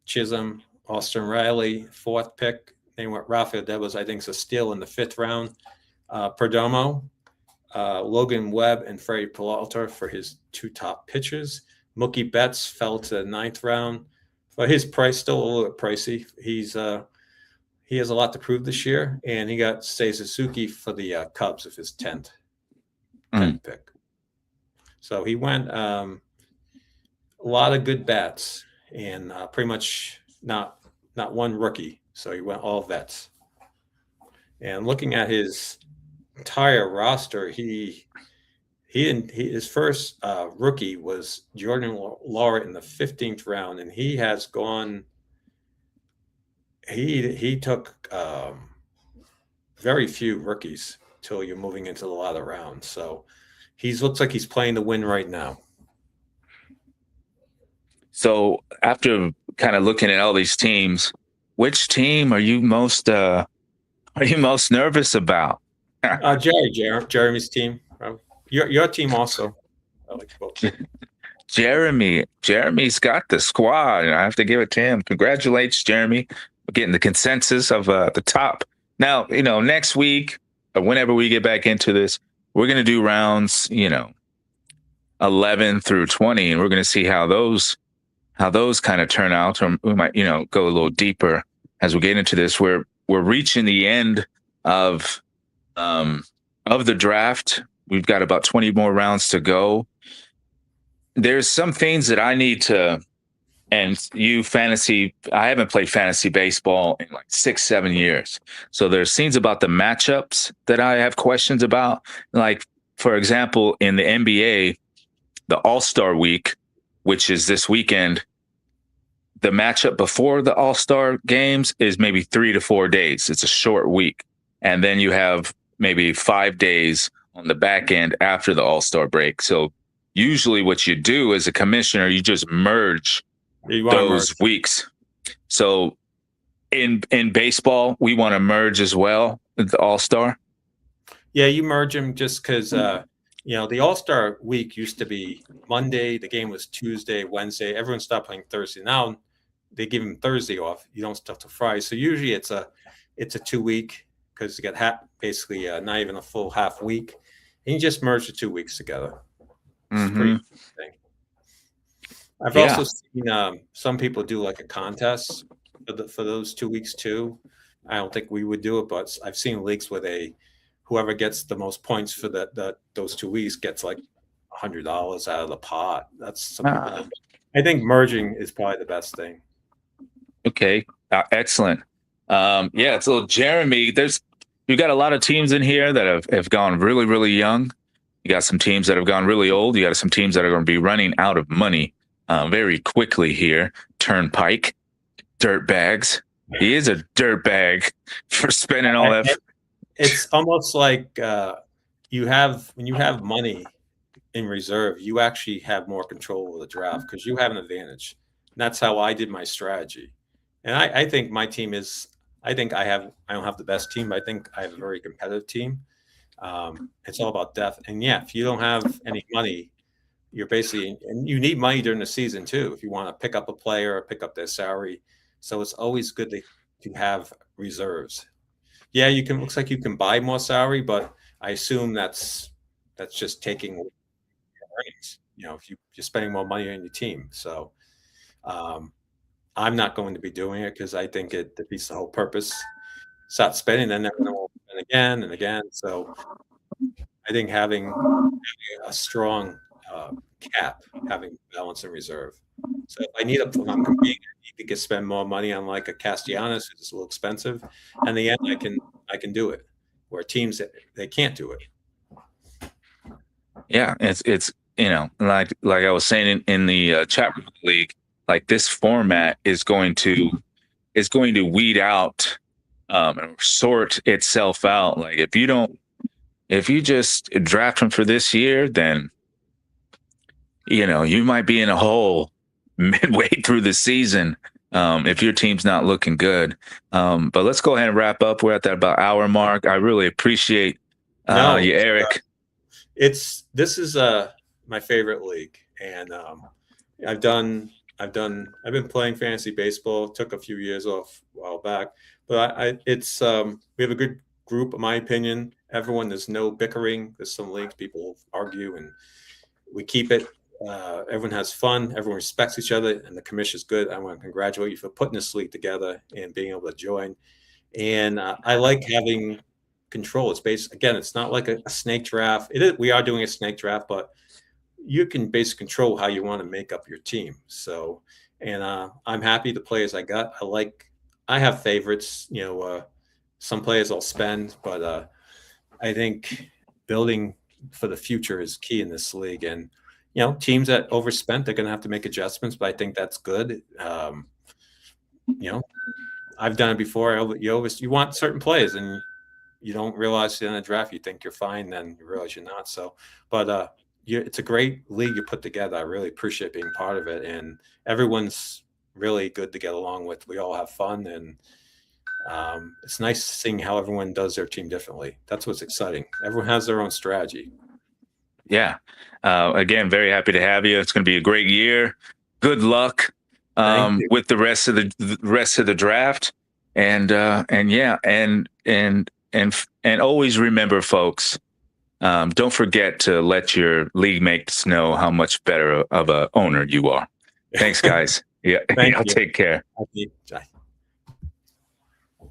Chisholm, Austin Riley, 4th pick. Then he went Rafael Devers, I think, is a steal in the 5th round. Perdomo, Logan Webb, and Freddie Peralta for his 2 top pitchers. Mookie Betts fell to the 9th round. But his price still a little bit pricey. He has a lot to prove this year, and he got Seiya Suzuki for the Cubs of his 10th pick. So he went a lot of good bats and pretty much not one rookie. So he went all vets. And looking at his entire roster, his first rookie was Jordan Laura in the 15th round, and he has gone. He took very few rookies till you're moving into the latter rounds. So looks like he's playing to win right now. So after kind of looking at all these teams, which team are you most nervous about? Jeremy's team. Your team also. I like both. Jeremy's got the squad, and I have to give it to him. Congratulations, Jeremy, for getting the consensus of the top. Now, next week or whenever we get back into this, we're going to do rounds, 11 through 20, and we're going to see how those kind of turn out. Or we might, go a little deeper as we get into this. We're reaching the end of the draft. We've got about 20 more rounds to go. There's some things that I need to, and I haven't played fantasy baseball in like 6-7 years. So there's things about the matchups that I have questions about. Like, for example, in the NBA, the All-Star week, which is this weekend, the matchup before the All-Star games is maybe 3 to 4 days. It's a short week. And then you have maybe 5 days on the back end after the All-Star break. So usually what you do as a commissioner, you just merge those weeks. So in baseball, we want to merge as well with the All-Star. Yeah, you merge them just because, the All-Star week used to be Monday. The game was Tuesday, Wednesday. Everyone stopped playing Thursday. Now they give them Thursday off. You don't start till Friday. So usually it's a 2-week because you get basically not even a full half week. And you just merge the 2 weeks together. It's pretty interesting. I've also seen some people do like a contest for those 2 weeks too. I don't think we would do it, but I've seen leagues where whoever gets the most points for those 2 weeks gets like $100 out of the pot. That's some people do. I think merging is probably the best thing. Okay, excellent. So Jeremy, you've got a lot of teams in here that have gone really, really young. You got some teams that have gone really old. You got some teams that are going to be running out of money very quickly here. Turnpike, dirt bags. He is a dirt bag for spending all that. It's almost like when you have money in reserve, you actually have more control of the draft because you have an advantage. And that's how I did my strategy. And I think my team is. I think I don't have the best team, but I think I have a very competitive team. It's all about depth. And yeah, if you don't have any money, you're basically, and you need money during the season too, if you want to pick up a player or pick up their salary. So it's always good to have reserves. Yeah, looks like you can buy more salary, but I assume that's just taking earnings. If you're spending more money on your team. So I'm not going to be doing it because I think it defeats the whole purpose. Start spending, then everyone will spend again and again. So I think having a strong cap, having balance and reserve. So if I need I'm competing, I need to spend more money on like a Castellanos, who's a little expensive. And in the end, I can do it. Where teams they can't do it. Yeah, it's like I was saying in the chat room league, like this format is going to weed out and sort itself out. Like if you just draft them for this year, then you might be in a hole midway through the season if your team's not looking good. But let's go ahead and wrap up. We're at that about hour mark. I really appreciate you, Eric. This is my favorite league, and I've been playing fantasy baseball. Took a few years off a while back, but we have a good group, in my opinion. There's no bickering. There's some leagues people argue, and we keep it. Everyone has fun. Everyone respects each other, and the commission is good. I want to congratulate you for putting this league together and being able to join. And I like having control. It's not like a snake draft. We are doing a snake draft, but you can basically control how you want to make up your team. So, and I'm happy the players I got. I have favorites. Some players I'll spend, but I think building for the future is key in this league. And teams that overspent, they're going to have to make adjustments, but I think that's good. I've done it before. You want certain players, and you don't realize in the draft you think you're fine, then you realize you're not. So, but it's a great league you put together. I really appreciate being part of it, and everyone's really good to get along with. We all have fun, and it's nice seeing how everyone does their team differently. That's what's exciting. Everyone has their own strategy. Yeah. Again, very happy to have you. It's going to be a great year. Good luck with the rest of the draft, and always remember, folks. Don't forget to let your league mates know how much better of a owner you are. Thanks, guys. Yeah, Thank you. Take care. Thank you.